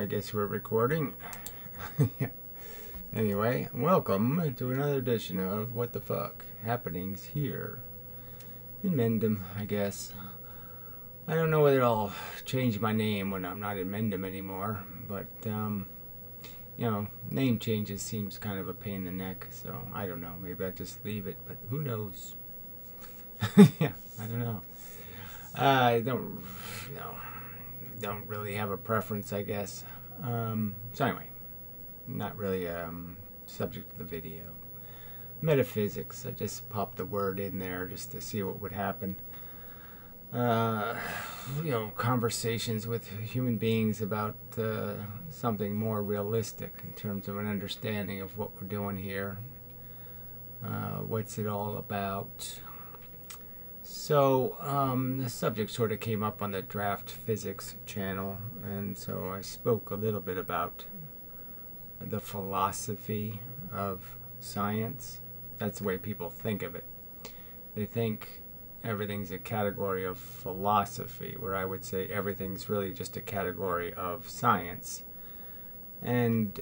I guess we're recording. Yeah. Anyway, welcome to another edition of What the Fuck Happenings here in Mendham, I guess. I don't know whether I'll change my name when I'm not in Mendham anymore, but, name changes seems kind of a pain in the neck, so I don't know. Maybe I'll just leave it, but who knows? Yeah, I don't know. I don't really have a preference, I guess. So anyway, not really subject to the video. Metaphysics, I just popped the word in there just to see what would happen. Conversations with human beings about something more realistic in terms of an understanding of what we're doing here. What's it all about? So the subject sort of came up on the Draft Physics channel, and so I spoke a little bit about the philosophy of science. That's the way people think of it. They think everything's a category of philosophy, where I would say everything's really just a category of science. And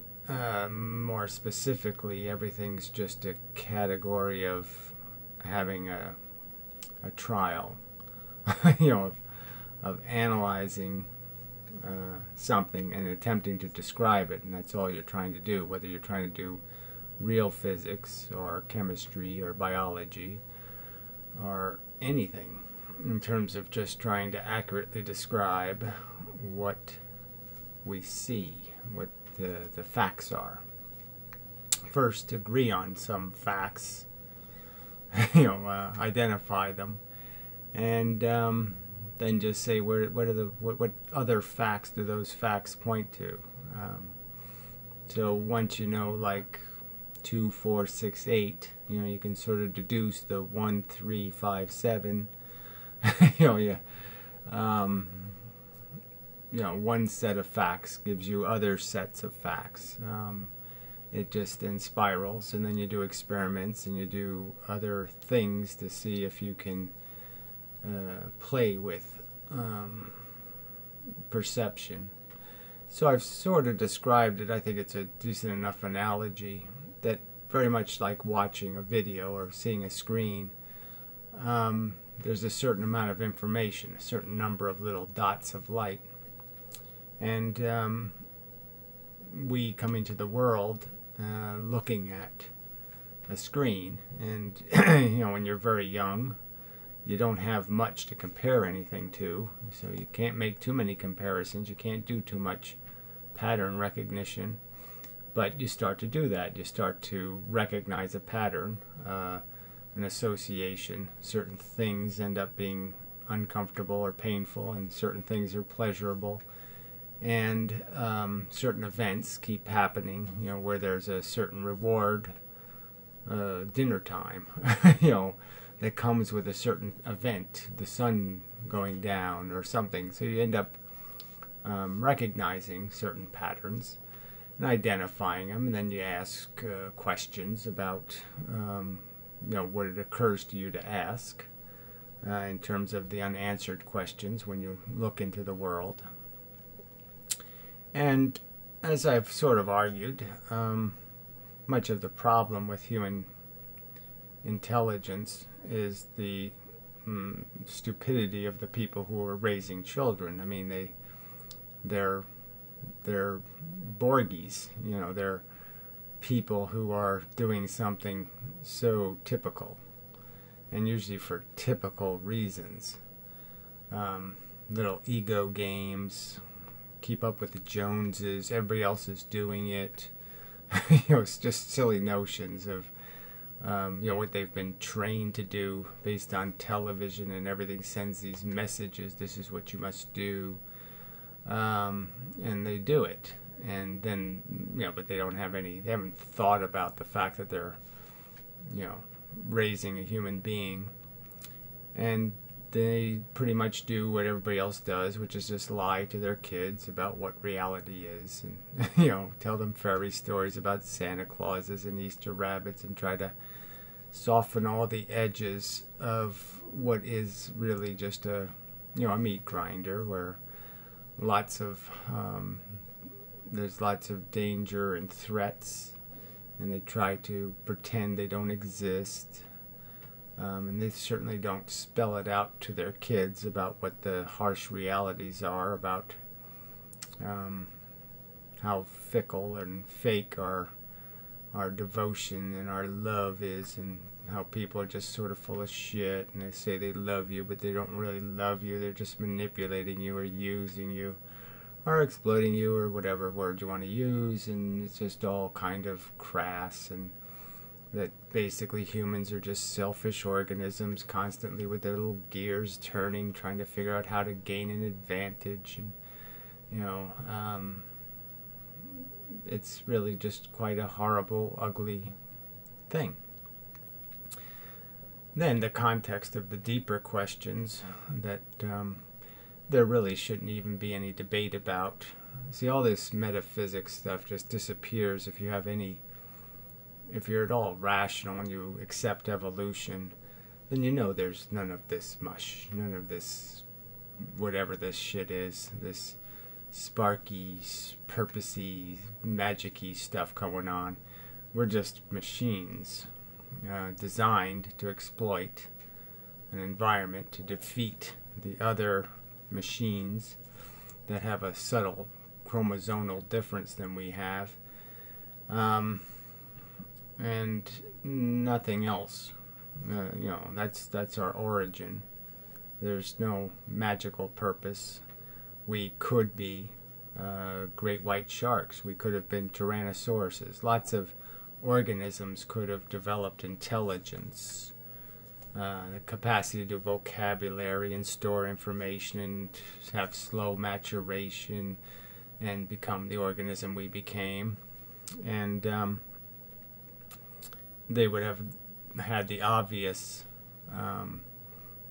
more specifically, everything's just a category of having a trial, of analyzing something and attempting to describe it, and that's all you're trying to do, whether you're trying to do real physics or chemistry or biology or anything, in terms of just trying to accurately describe what we see, what the facts are. First, agree on some facts, identify them, and then just say what other facts do those facts point to. So once you know, like 2, 4, 6, 8, you can sort of deduce the 1, 3, 5, 7. One set of facts gives you other sets of facts. It just then spirals, and then you do experiments and you do other things to see if you can play with perception. So I've sort of described it. I think it's a decent enough analogy that very much like watching a video or seeing a screen, there's a certain amount of information, a certain number of little dots of light, and we come into the world looking at a screen, and when you're very young, you don't have much to compare anything to, so you can't make too many comparisons, you can't do too much pattern recognition, but you start to do that. You start to recognize a pattern, an association. Certain things end up being uncomfortable or painful, and certain things are pleasurable. And certain events keep happening, where there's a certain reward, dinner time, that comes with a certain event, the sun going down or something. So you end up recognizing certain patterns and identifying them, and then you ask questions about, what it occurs to you to ask in terms of the unanswered questions when you look into the world. And as I've sort of argued, much of the problem with human intelligence is the stupidity of the people who are raising children. I mean, they're Borgies, they're people who are doing something so typical, and usually for typical reasons. Little ego games, keep up with the Joneses, everybody else is doing it. It's just silly notions of what they've been trained to do based on television, and everything sends these messages, this is what you must do, and they do it, and then but they haven't thought about the fact that they're raising a human being, and they pretty much do what everybody else does, which is just lie to their kids about what reality is, and tell them fairy stories about Santa Clauses and Easter rabbits, and try to soften all the edges of what is really just a meat grinder, where lots of there's lots of danger and threats, and they try to pretend they don't exist. And they certainly don't spell it out to their kids about what the harsh realities are, about how fickle and fake our devotion and our love is, and how people are just sort of full of shit, and they say they love you, but they don't really love you. They're just manipulating you or using you or exploiting you, or whatever word you want to use, and it's just all kind of crass, and that basically humans are just selfish organisms constantly with their little gears turning, trying to figure out how to gain an advantage. And it's really just quite a horrible, ugly thing. Then the context of the deeper questions that there really shouldn't even be any debate about. See, all this metaphysics stuff just disappears if you're at all rational and you accept evolution. Then you know there's none of this mush, none of this whatever this shit is, this sparky, purposey, magic-y stuff going on. We're just machines designed to exploit an environment to defeat the other machines that have a subtle chromosomal difference than we have, and nothing else. That's our origin. There's no magical purpose. We could be great white sharks. We could have been tyrannosauruses. Lots of organisms could have developed intelligence, the capacity to do vocabulary and store information and have slow maturation and become the organism we became. And they would have had the obvious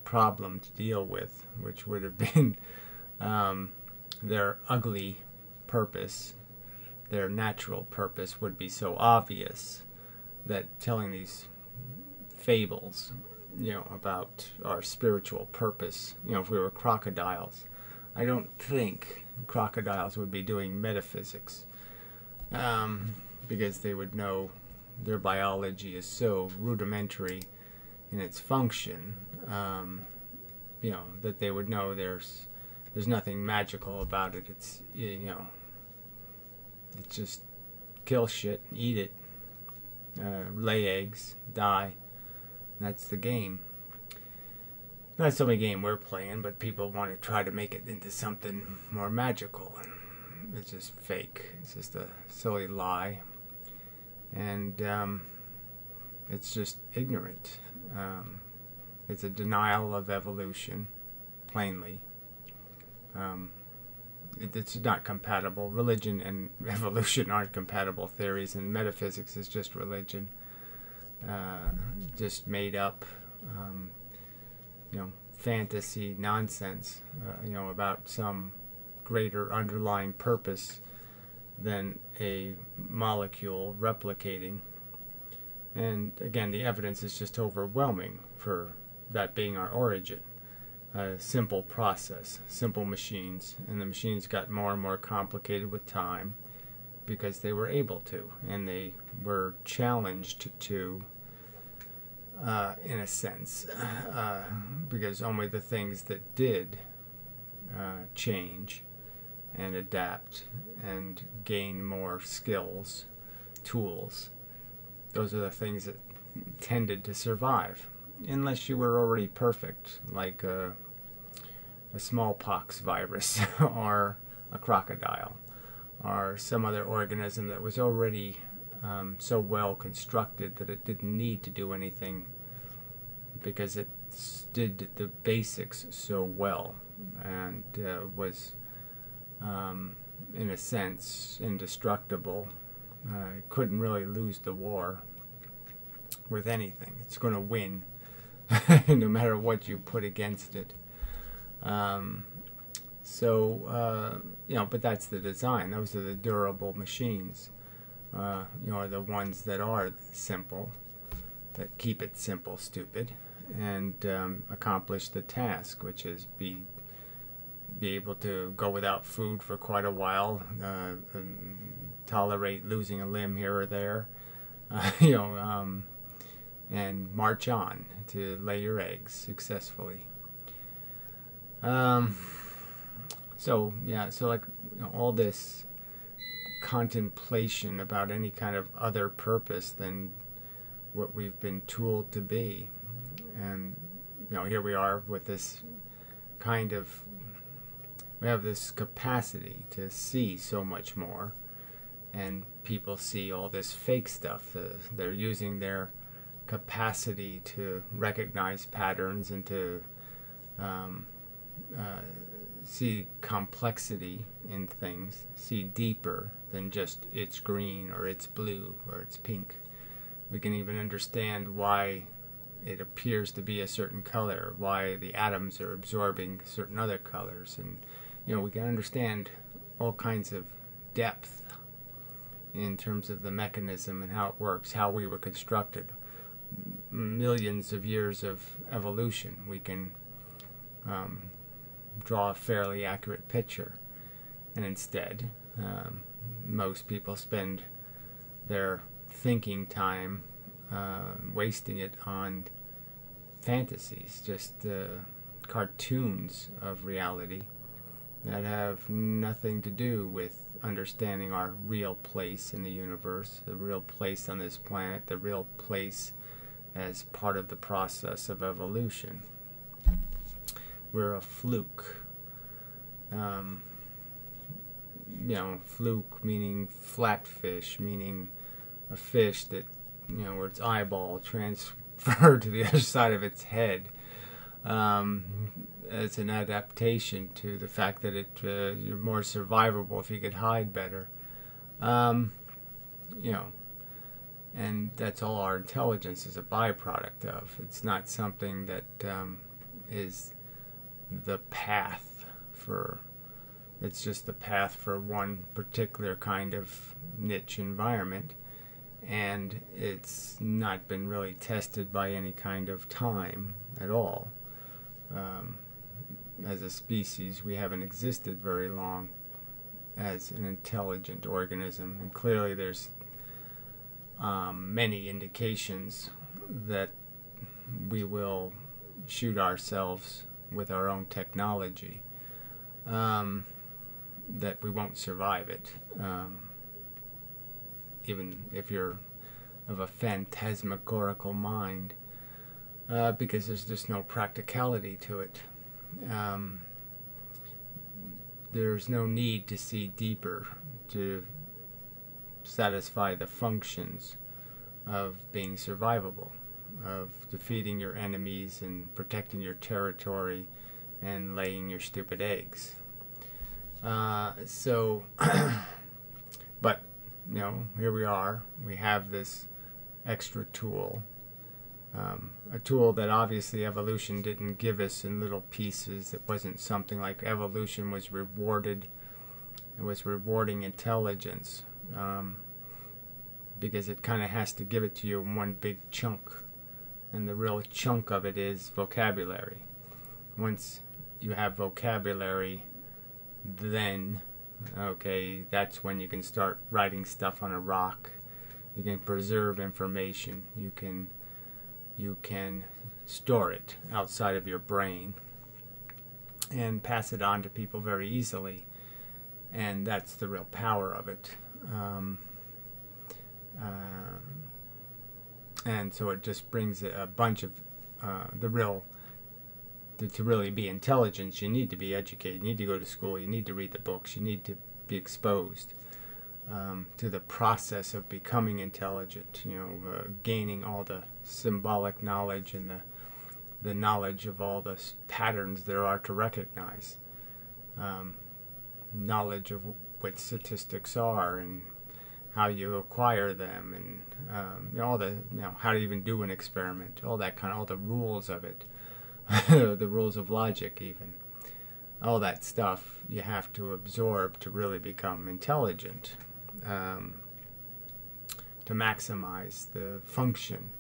problem to deal with, which would have been their ugly purpose. Their natural purpose would be so obvious that telling these fables, about our spiritual purpose, if we were crocodiles, I don't think crocodiles would be doing metaphysics, because they would know their biology is so rudimentary in its function, that they would know there's nothing magical about it. It's it's just kill shit, eat it, lay eggs, die. That's the game. That's the only game we're playing, but people want to try to make it into something more magical, and it's just fake. It's just a silly lie, and it's just ignorant. It's a denial of evolution, plainly. It's not compatible. Religion and evolution aren't compatible theories, and metaphysics is just religion, just made up, fantasy nonsense, about some greater underlying purpose than a molecule replicating. And again, the evidence is just overwhelming for that being our origin. A simple process, simple machines, and the machines got more and more complicated with time because they were able to, and they were challenged to, in a sense, because only the things that did change and adapt and gain more skills, tools, those are the things that tended to survive. Unless you were already perfect, like a smallpox virus or a crocodile or some other organism that was already so well constructed that it didn't need to do anything because it did the basics so well and was, in a sense, indestructible. It couldn't really lose the war with anything. It's going to win. No matter what you put against it. But that's the design. Those are the durable machines. The ones that are simple, that keep it simple, stupid, and accomplish the task, which is be be able to go without food for quite a while, tolerate losing a limb here or there, you know, and march on to lay your eggs successfully. So yeah, so like, you know, all this contemplation about any kind of other purpose than what we've been tooled to be, and you know, here we are with this kind of, we have this capacity to see so much more, and people see all this fake stuff. They're using their capacity to recognize patterns and to see complexity in things, see deeper than just it's green or it's blue or it's pink. We can even understand why it appears to be a certain color, why the atoms are absorbing certain other colors, and you know, we can understand all kinds of depth in terms of the mechanism and how it works, how we were constructed. Millions of years of evolution, we can draw a fairly accurate picture. And instead, most people spend their thinking time wasting it on fantasies, just cartoons of reality that have nothing to do with understanding our real place in the universe, the real place on this planet, the real place as part of the process of evolution. We're a fluke. You know, fluke meaning flatfish, meaning a fish that, you know, where its eyeball transferred to the other side of its head. It's an adaptation to the fact that you're more survivable if you could hide better. You know, and that's all our intelligence is a byproduct of. It's not something that is the path for, it's just the path for one particular kind of niche environment, and it's not been really tested by any kind of time at all. As a species, we haven't existed very long as an intelligent organism, and clearly there's many indications that we will shoot ourselves with our own technology, that we won't survive it, even if you're of a phantasmagorical mind, because there's just no practicality to it. There's no need to see deeper to satisfy the functions of being survivable, of defeating your enemies and protecting your territory and laying your stupid eggs. So, but, you know, here we are. We have this extra tool. A tool that obviously evolution didn't give us in little pieces. It wasn't something like evolution was rewarded. It was rewarding intelligence, because it kind of has to give it to you in one big chunk. And the real chunk of it is vocabulary. Once you have vocabulary, then, okay, that's when you can start writing stuff on a rock. You can preserve information. You can store it outside of your brain and pass it on to people very easily. And that's the real power of it. And so it just brings a bunch of to really be intelligent, you need to be educated, you need to go to school, you need to read the books, you need to be exposed to the process of becoming intelligent, you know, gaining all the symbolic knowledge and the knowledge of all the patterns there are to recognize, knowledge of what statistics are and how you acquire them, and you know, all the, you know, how to even do an experiment, all that kind of, all the rules of it, the rules of logic, even all that stuff you have to absorb to really become intelligent, to maximize the function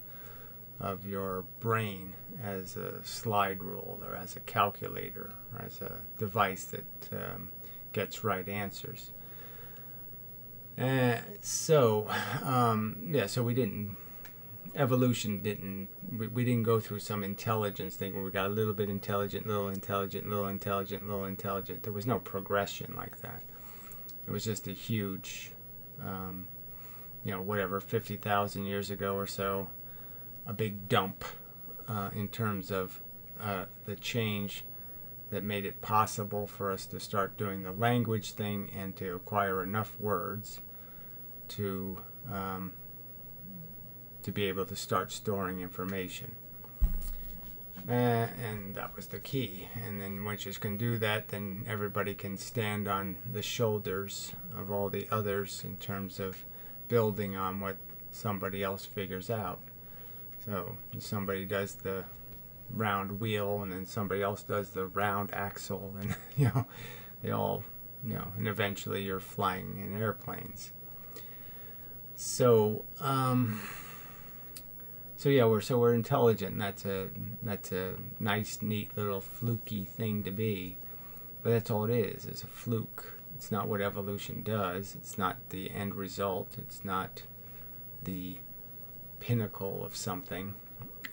of your brain as a slide rule or as a calculator or as a device that gets right answers. So we didn't, evolution didn't, we didn't go through some intelligence thing where we got a little bit intelligent, little intelligent, little intelligent, little intelligent. There was no progression like that. It was just a huge, whatever, 50,000 years ago or so, a big dump in terms of the change that made it possible for us to start doing the language thing and to acquire enough words to be able to start storing information. And that was the key. And then once you can do that, then everybody can stand on the shoulders of all the others in terms of building on what somebody else figures out. So somebody does the round wheel, and then somebody else does the round axle, and they all, and eventually you're flying in airplanes. So we're intelligent, and that's a nice, neat little fluky thing to be, but that's all it is a fluke. It's not what evolution does. It's not the end result. It's not the pinnacle of something,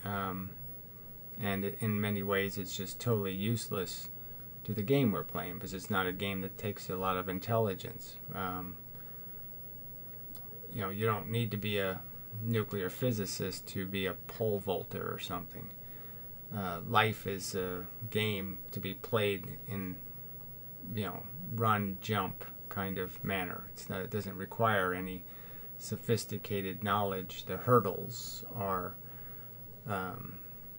and in many ways it's just totally useless to the game we're playing, because it's not a game that takes a lot of intelligence. You don't need to be a nuclear physicist to be a pole vaulter or something. Life is a game to be played in, run, jump kind of manner. It doesn't require any sophisticated knowledge. The hurdles are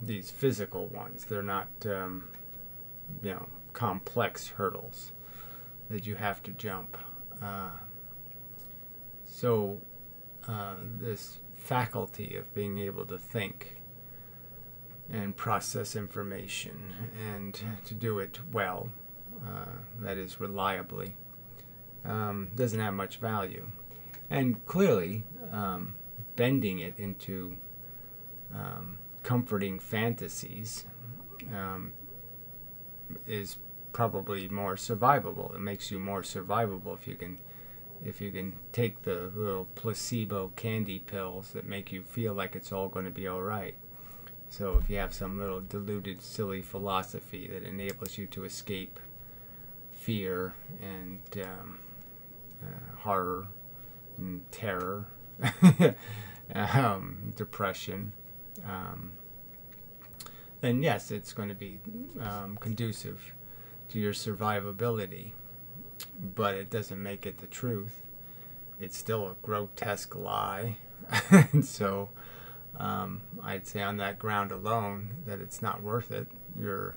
these physical ones. They're not, complex hurdles that you have to jump. This faculty of being able to think and process information and to do it well, that is reliably, doesn't have much value. And clearly, bending it into comforting fantasies is probably more survivable. It makes you more survivable if you can take the little placebo candy pills that make you feel like it's all going to be all right. So if you have some little diluted, silly philosophy that enables you to escape fear and horror and terror, depression, then yes, it's going to be conducive to your survivability. But it doesn't make it the truth. It's still a grotesque lie. And so I'd say on that ground alone that it's not worth it. Your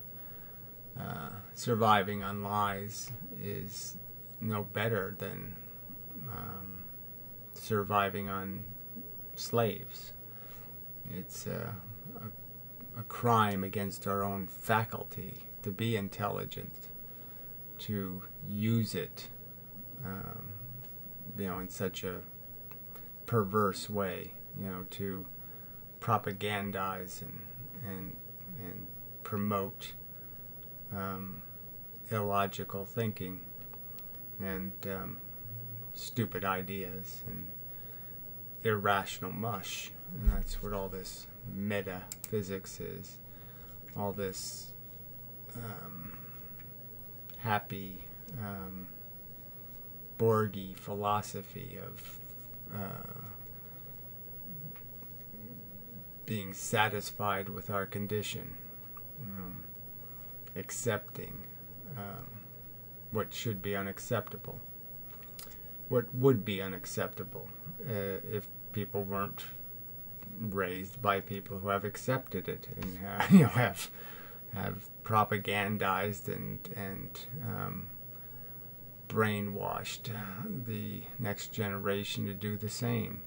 surviving on lies is no better than surviving on slaves. It's a crime against our own faculty to be intelligent, to use it, in such a perverse way, to propagandize and promote illogical thinking and stupid ideas and irrational mush. And that's what all this metaphysics is. All this happy Borgy philosophy of being satisfied with our condition, accepting what should be unacceptable, what would be unacceptable if people weren't raised by people who have accepted it and have propagandized and brainwashed the next generation to do the same.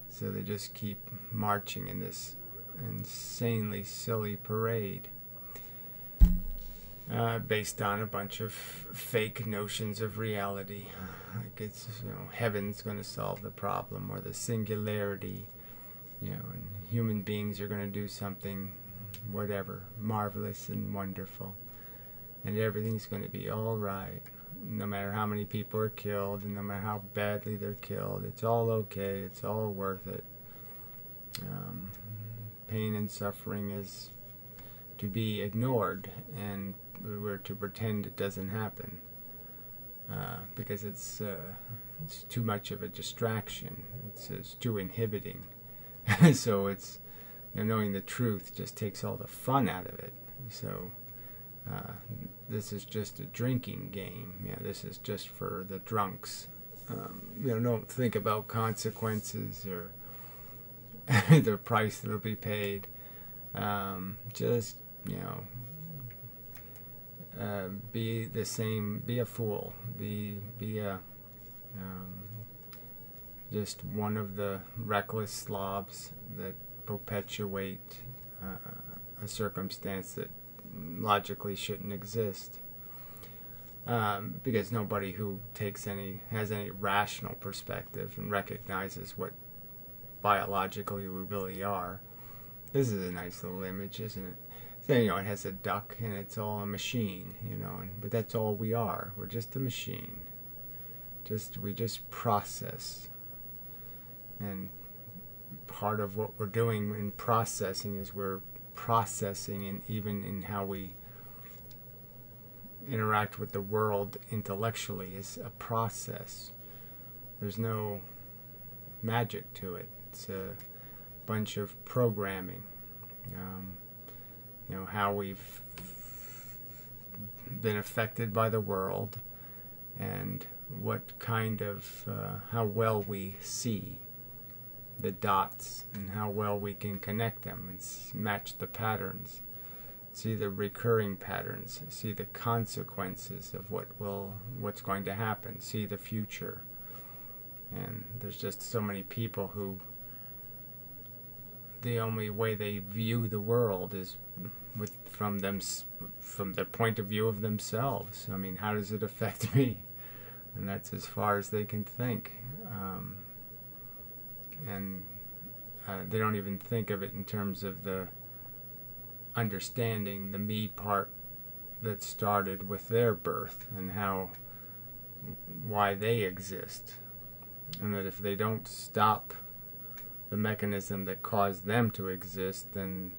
So they just keep marching in this insanely silly parade based on a bunch of fake notions of reality. Like it's, heaven's going to solve the problem, or the singularity, and human beings are going to do something, whatever, marvelous and wonderful, and everything's going to be all right. No matter how many people are killed, and no matter how badly they're killed, it's all okay, it's all worth it. Pain and suffering is to be ignored, and we're to pretend it doesn't happen, because it's too much of a distraction. It's too inhibiting. So it's, knowing the truth just takes all the fun out of it. So this is just a drinking game. This is just for the drunks. Don't think about consequences or the price that'll be paid. Just, be the same, be a fool, be a just one of the reckless slobs that perpetuate a circumstance that logically shouldn't exist. Because nobody who has any rational perspective and recognizes what biologically we really are. This is a nice little image, isn't it? So, it has a duck and it's all a machine, but that's all we are. We're just a machine. We just process. And part of what we're doing in processing is we're processing, and even in how we interact with the world intellectually is a process. There's no magic to it. It's a bunch of programming. How we've been affected by the world, and what kind of how well we see the dots, and how well we can connect them and match the patterns, see the recurring patterns, see the consequences of what's going to happen, see the future. And there's just so many people who the only way they view the world is from their point of view of themselves. I mean, how does it affect me? And that's as far as they can think. And they don't even think of it in terms of the understanding the me part that started with their birth, and why they exist. And that if they don't stop the mechanism that caused them to exist, then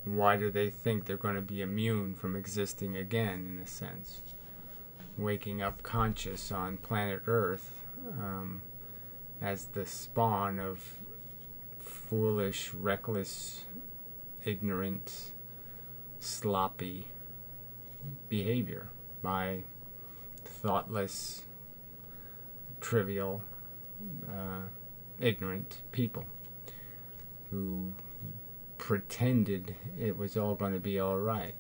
why do they think they're going to be immune from existing again, in a sense? Waking up conscious on planet Earth as the spawn of foolish, reckless, ignorant, sloppy behavior by thoughtless, trivial, ignorant people who pretended it was all going to be all right,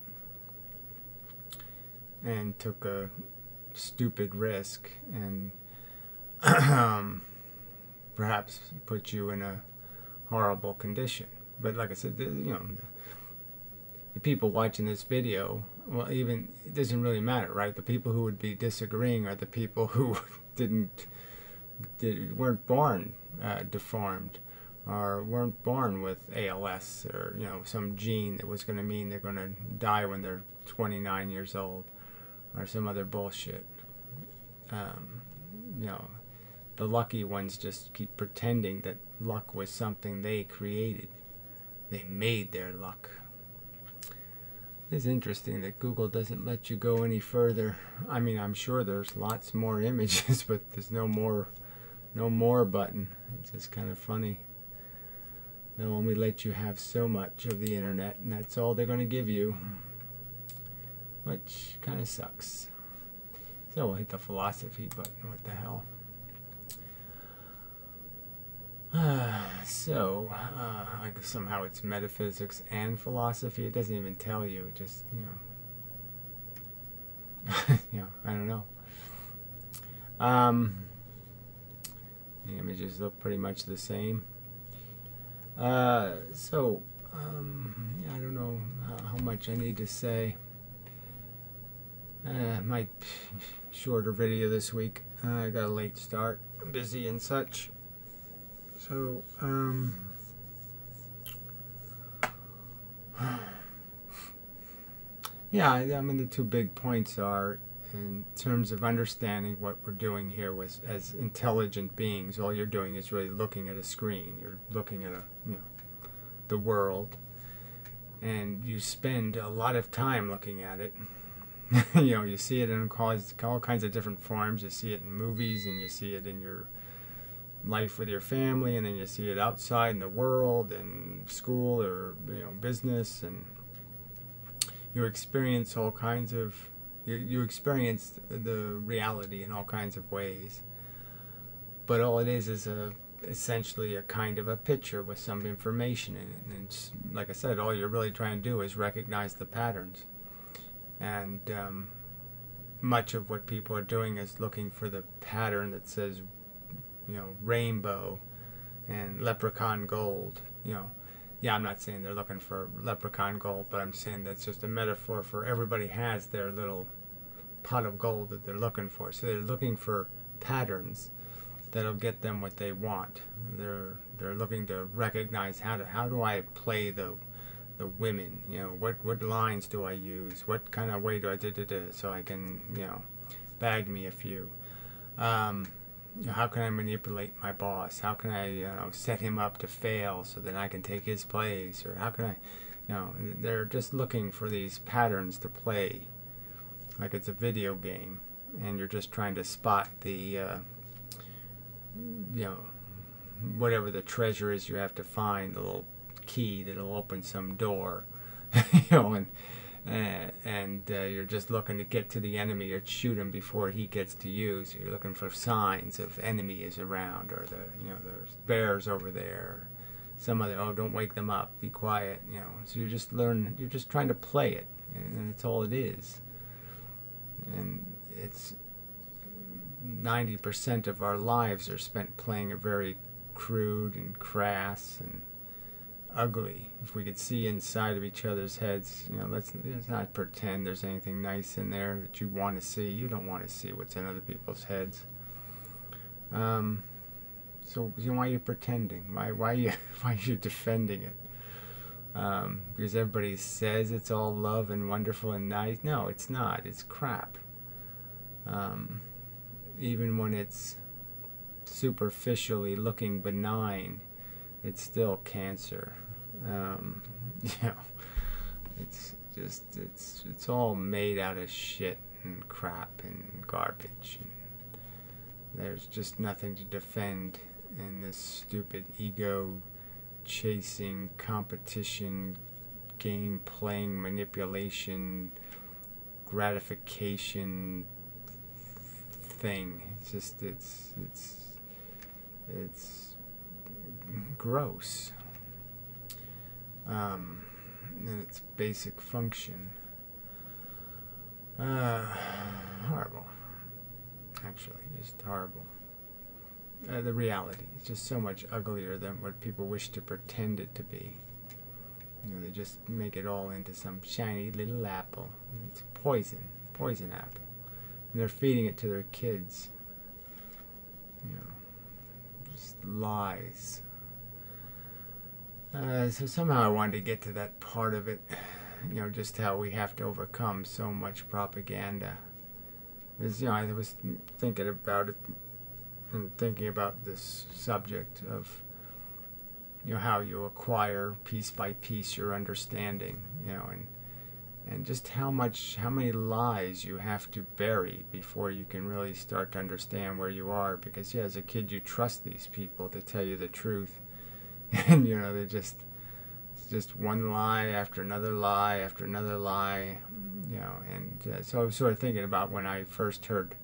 and took a stupid risk and perhaps put you in a horrible condition. But like I said, the people watching this video, well, even it doesn't really matter, right? The people who would be disagreeing are the people who weren't born deformed, or weren't born with ALS, or some gene that was going to mean they're going to die when they're 29 years old, or some other bullshit. The lucky ones just keep pretending that luck was something they created. They made their luck. It's interesting that Google doesn't let you go any further. I mean, I'm sure there's lots more images, but there's no more button. It's just kind of funny. They'll only let you have so much of the internet, and that's all they're going to give you, which kind of sucks. So we'll hit the philosophy button. What the hell? Somehow it's metaphysics and philosophy. It doesn't even tell you. It just, I don't know. The images look pretty much the same. I don't know how much I need to say. Might shorter video this week. I got a late start, busy and such. So, Yeah, I mean, the two big points are in terms of understanding what we're doing here was as intelligent beings. All you're doing is really looking at a screen. You're looking at the world, and you spend a lot of time looking at it. You see it in all kinds of different forms. You see it in movies, and you see it in your life with your family, and then you see it outside in the world and school or business, and you experience all kinds of you experience the reality in all kinds of ways. But all it is essentially a kind of a picture with some information in it. And it's, like I said, all you're really trying to do is recognize the patterns. And much of what people are doing is looking for the pattern that says, rainbow and leprechaun gold. Yeah, I'm not saying they're looking for leprechaun gold, but I'm saying that's just a metaphor for everybody has their little pot of gold that they're looking for. So they're looking for patterns that'll get them what they want. They're looking to recognize how do I play the women? What lines do I use? What kind of way do I do so I can bag me a few? How can I manipulate my boss? How can I set him up to fail so that I can take his place? Or how can I, they're just looking for these patterns to play, like it's a video game, and you're just trying to spot the, whatever the treasure is you have to find, the little key that'll open some door, and you're just looking to get to the enemy or shoot him before he gets to you. So you're looking for signs of enemy is around, or there's bears over there. Some other, don't wake them up, be quiet. So you're just trying to play it, and that's all it is. And it's 90% of our lives are spent playing a very crude and crass and ugly. If we could see inside of each other's heads, let's not pretend there's anything nice in there that you want to see. You don't want to see what's in other people's heads. So why are you pretending? Why are you defending it? Because everybody says it's all love and wonderful and nice. No, it's not. It's crap. Even when it's superficially looking benign, it's still cancer. It's all made out of shit and crap and garbage. And there's just nothing to defend in this stupid ego chasing, competition, game playing, manipulation, gratification thing. It's gross. And its basic function. Horrible. Actually, just horrible. The reality is just so much uglier than what people wish to pretend it to be. They just make it all into some shiny little apple. It's poison apple. And they're feeding it to their kids. Just lies. So somehow I wanted to get to that part of it, just how we have to overcome so much propaganda. As I was thinking about it and thinking about this subject of, how you acquire piece by piece your understanding, and just how many lies you have to bury before you can really start to understand where you are. Because as a kid you trust these people to tell you the truth. And it's just one lie after another lie after another lie, and so I was sort of thinking about when I first heard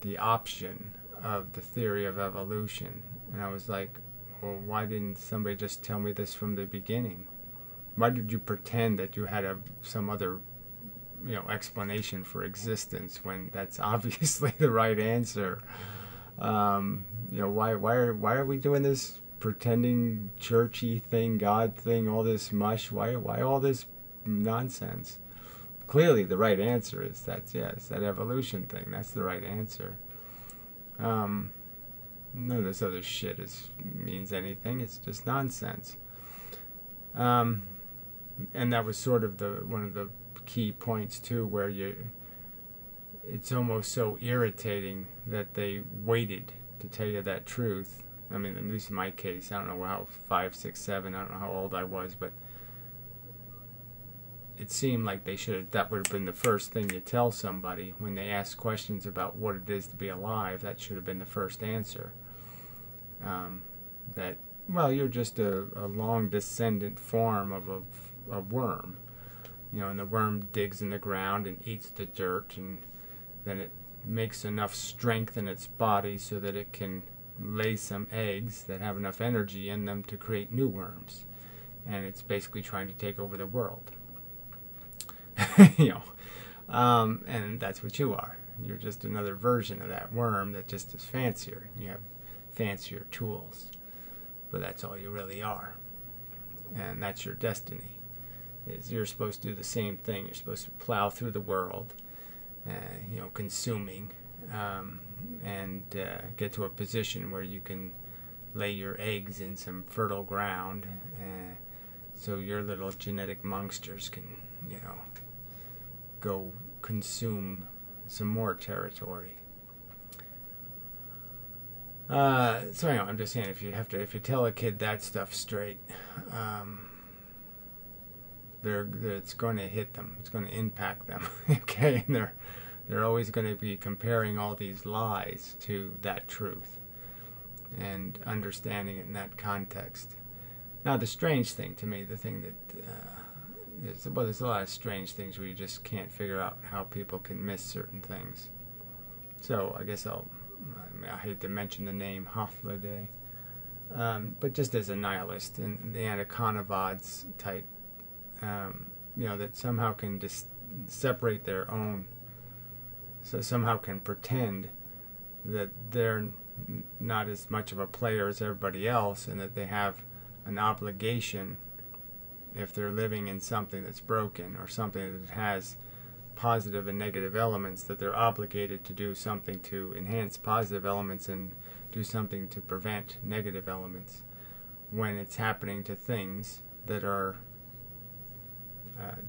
the option of the theory of evolution, and I was like, well, why didn't somebody just tell me this from the beginning? Why did you pretend that you had some other explanation for existence when that's obviously the right answer? Why are we doing this pretending churchy thing, God thing, all this mush? Why all this nonsense? Clearly the right answer is that evolution thing. That's the right answer. None of this other shit means anything. It's just nonsense. and that was sort of one of the key points too, where it's almost so irritating that they waited to tell you that truth. I mean, at least in my case, I don't know how 5, 6, 7. I don't know how old I was, but it seemed like that would have been the first thing you tell somebody when they ask questions about what it is to be alive. That should have been the first answer. That, well, you're just a long descendant form of a worm. And the worm digs in the ground and eats the dirt, and then it makes enough strength in its body so that it can lay some eggs that have enough energy in them to create new worms. And it's basically trying to take over the world. And that's what you are. You're just another version of that worm that just is fancier. You have fancier tools, but that's all you really are. And that's your destiny. Is you're supposed to do the same thing. You're supposed to plow through the world, consuming, and get to a position where you can lay your eggs in some fertile ground, so your little genetic monsters can, go consume some more territory. So anyway, I'm just saying, if you tell a kid that stuff straight, it's going to hit them. It's going to impact them. Okay, and they're always going to be comparing all these lies to that truth and understanding it in that context. Now, the strange thing to me, the thing that there's a lot of strange things where you just can't figure out how people can miss certain things. So I guess I hate to mention the name Hafliday, but just as a nihilist and the Anaconavods type, that somehow can just separate their own, so somehow can pretend that they're not as much of a player as everybody else, and that they have an obligation, if they're living in something that's broken or something that has positive and negative elements, that they're obligated to do something to enhance positive elements and do something to prevent negative elements, when it's happening to things that are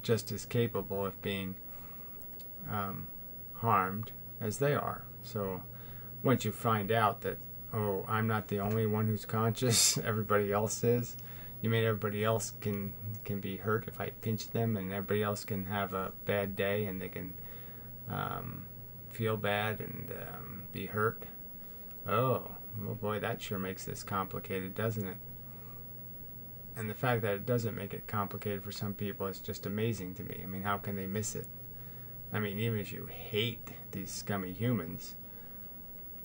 just as capable of being harmed as they are. So once you find out that, oh, I'm not the only one who's conscious, everybody else is, you mean everybody else can be hurt if I pinch them, and everybody else can have a bad day and they can feel bad and be hurt? Oh boy, that sure makes this complicated, doesn't it? And the fact that it doesn't make it complicated for some people is just amazing to me. I mean, how can they miss it? I mean, even if you hate these scummy humans,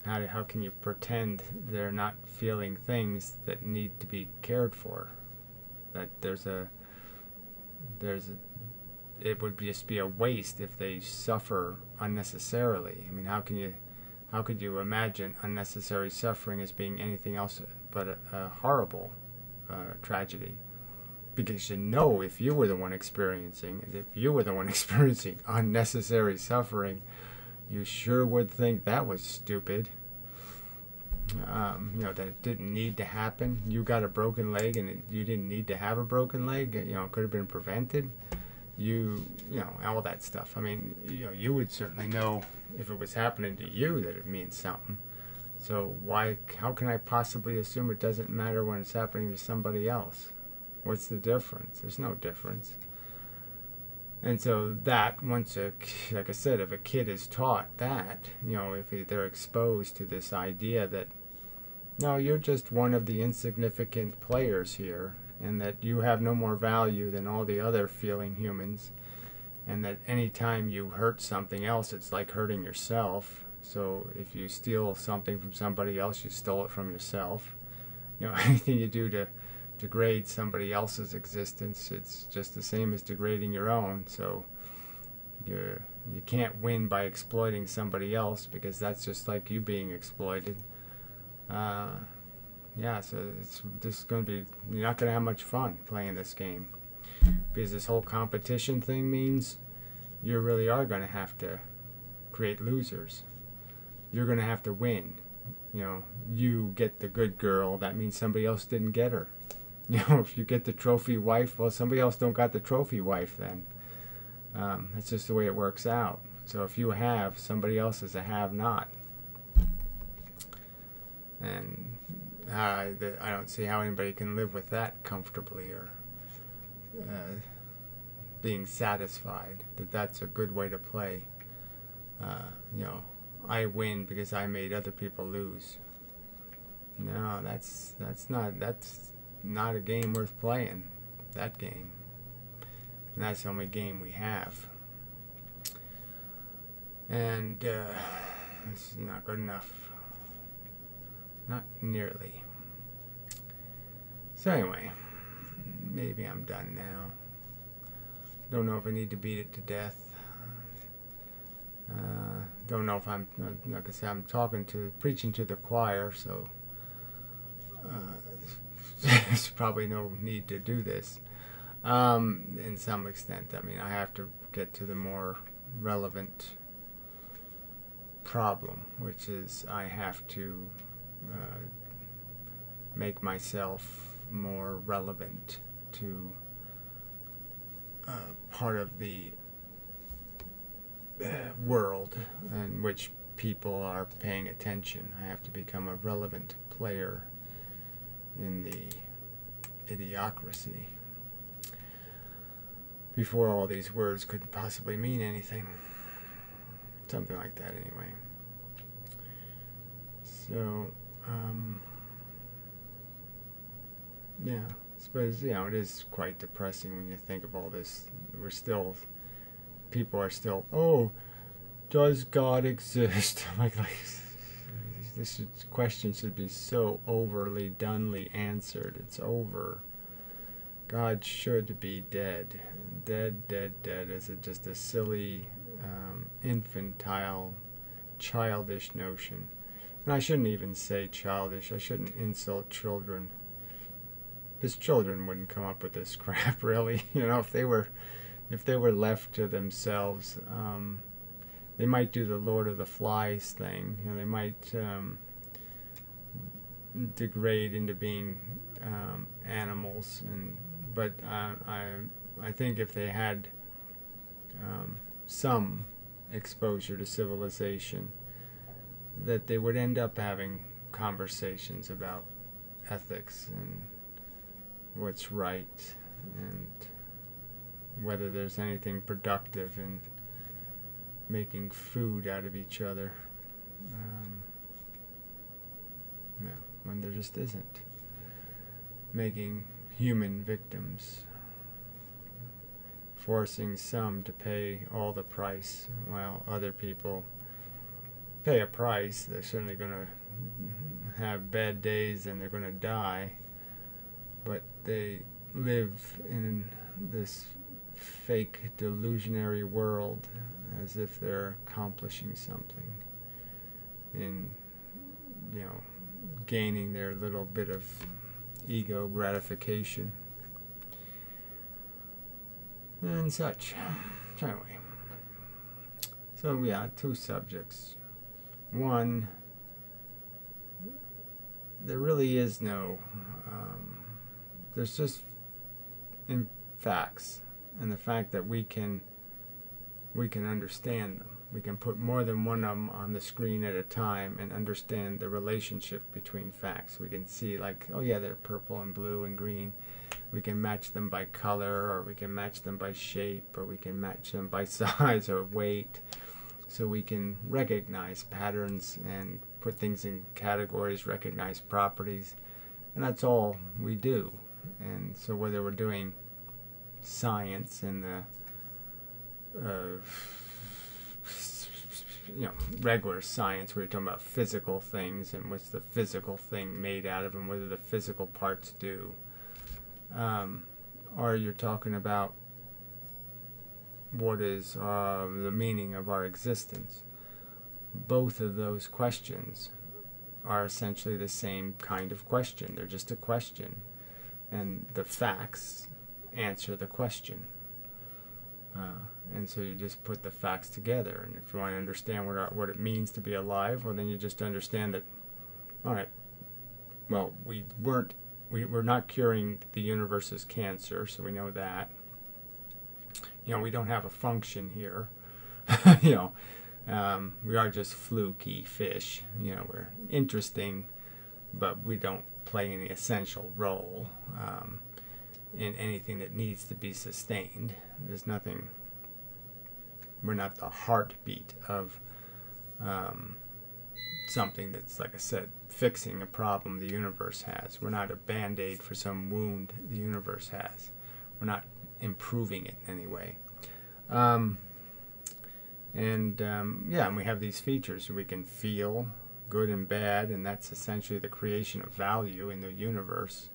how can you pretend they're not feeling things that need to be cared for? That it would just be a waste if they suffer unnecessarily. I mean, how could you imagine unnecessary suffering as being anything else but a horrible tragedy? Because if you were the one experiencing unnecessary suffering, you sure would think that was stupid. That it didn't need to happen. You got a broken leg and you didn't need to have a broken leg. It could have been prevented. All that stuff. I mean, you would certainly know if it was happening to you that it means something. So how can I possibly assume it doesn't matter when it's happening to somebody else? What's the difference? There's no difference. And so that, like I said, if a kid is taught that, if they're exposed to this idea that, no, you're just one of the insignificant players here, and that you have no more value than all the other feeling humans, and that any time you hurt something else, it's like hurting yourself. So if you steal something from somebody else, you stole it from yourself. Anything you do to degrade somebody else's existence, it's just the same as degrading your own. So you can't win by exploiting somebody else, because that's just like you being exploited. So you're not going to have much fun playing this game, because this whole competition thing means you really are going to have to create losers. You're going to have to win. You get the good girl, that means somebody else didn't get her. You know, if you get the trophy wife, well, somebody else don't got the trophy wife then. That's just the way it works out. So if you have, somebody else is a have-not. And I don't see how anybody can live with that comfortably or being satisfied that that's a good way to play. You know, I win because I made other people lose. No, that's not a game worth playing. That game, and that's the only game we have. And this is not good enough. Not nearly. So anyway, maybe I'm done now. Don't know if I need to beat it to death. Don't know if I'm, like I said, I'm preaching to the choir, so there's probably no need to do this. In some extent, I mean, I have to get to the more relevant problem, which is I have to make myself more relevant to part of the world in which people are paying attention. I have to become a relevant player in the idiocracy before all these words could possibly mean anything. Something like that anyway. So yeah, I suppose, you know, it is quite depressing when you think of all this. People are still, oh, does God exist? like this question should be so overly dunely answered. It's over. God should be dead. Dead. Is it just a silly, infantile, childish notion? And I shouldn't even say childish. I shouldn't insult children. Because children wouldn't come up with this crap, really. You know, if they were left to themselves, they might do the Lord of the Flies thing. You know, they might degrade into being animals. But I think if they had some exposure to civilization, that they would end up having conversations about ethics and what's right and whether there's anything productive in making food out of each other. No, when there just isn't. Making human victims, forcing some to pay all the price while other people pay a price. They're certainly going to have bad days and they're going to die, but they live in this fake delusionary world as if they're accomplishing something in, you know, gaining their little bit of ego gratification and such. So anyway, so yeah, two subjects. One, there really is no there's just in facts, and the fact that we can understand them. We can put more than one of them on the screen at a time and understand the relationship between facts. We can see, like, oh yeah, they're purple and blue and green. We can match them by color, or we can match them by shape, or we can match them by size or weight. So we can recognize patterns and put things in categories, recognize properties, and that's all we do. And so whether we're doing science in the you know, regular science, where you're talking about physical things and what's the physical thing made out of and whether the physical parts do, or you're talking about what is the meaning of our existence. Both of those questions are essentially the same kind of question. They're just a question, and the facts answer the question. And so you just put the facts together, and if you want to understand what it means to be alive, well, then you just understand that, all right, well, we we're not curing the universe's cancer, so we know that. We don't have a function here. We are just fluky fish. We're interesting, but we don't play any essential role in anything that needs to be sustained. There's nothing. We're not the heartbeat of something that's, like I said, fixing a problem the universe has. We're not a band-aid for some wound the universe has. We're not improving it in any way. And we have these features. We can feel good and bad, and that's essentially the creation of value in the universe.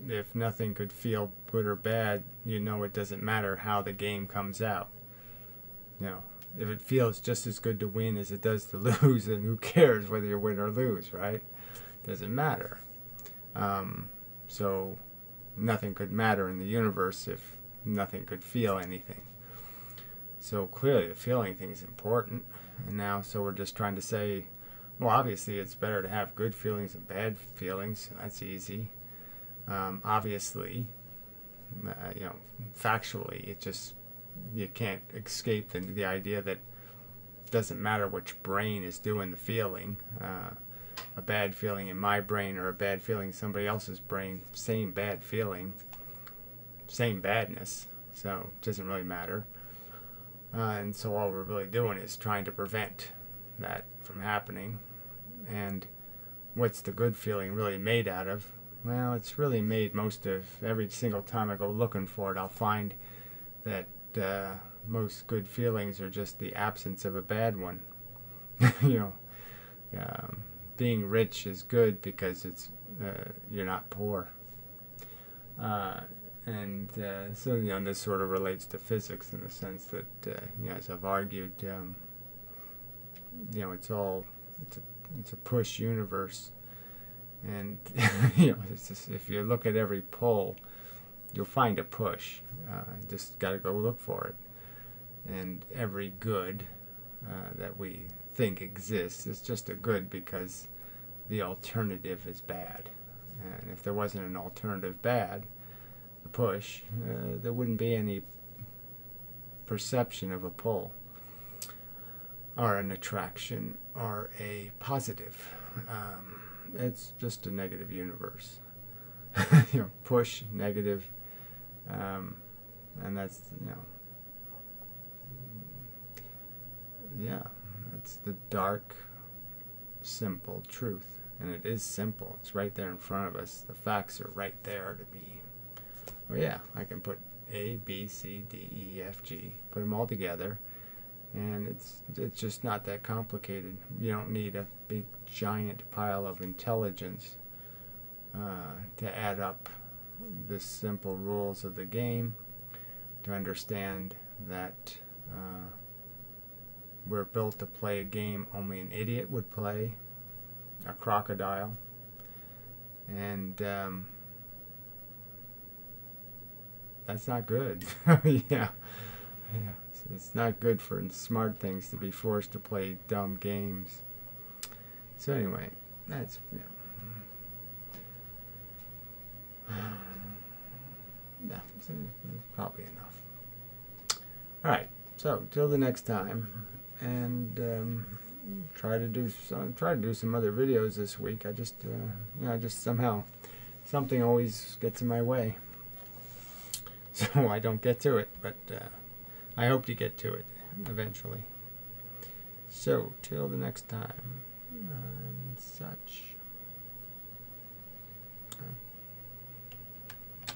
If nothing could feel good or bad, it doesn't matter how the game comes out. If it feels just as good to win as it does to lose, then who cares whether you win or lose, right? Doesn't matter. So nothing could matter in the universe if nothing could feel anything. So clearly the feeling thing is important. And now, so we're just trying to say, well, obviously it's better to have good feelings than bad feelings. So that's easy. Obviously, factually, it just, you can't escape the idea that it doesn't matter which brain is doing the feeling. A bad feeling in my brain or a bad feeling in somebody else's brain, same bad feeling, same badness. So it doesn't really matter. And so all we're really doing is trying to prevent that from happening. And what's the good feeling really made out of? Well, it's really made most of every single time I go looking for it, I'll find that most good feelings are just the absence of a bad one. Being rich is good because it's you're not poor. So this sort of relates to physics in the sense that as I've argued, it's a push universe, and it's just, if you look at every pole, you'll find a push. Just got to go look for it, and every good that we think exists is just a good because the alternative is bad, and if there wasn't an alternative bad, the push, there wouldn't be any perception of a pull or an attraction or a positive. It's just a negative universe. Push, negative, and that's that's the dark, simple truth. And it is simple. It's right there in front of us. The facts are right there to be. Well, yeah, I can put A, B, C, D, E, F, G, put them all together, and it's just not that complicated. You don't need a big giant pile of intelligence to add up the simple rules of the game, to understand that we're built to play a game only an idiot would play, a crocodile, and that's not good. It's not good for smart things to be forced to play dumb games. So anyway, that's that's probably enough. All right, so till the next time, and try to do some other videos this week. I just just somehow something always gets in my way. So I don't get to it, but I hope to get to it eventually. So, till the next time, and such.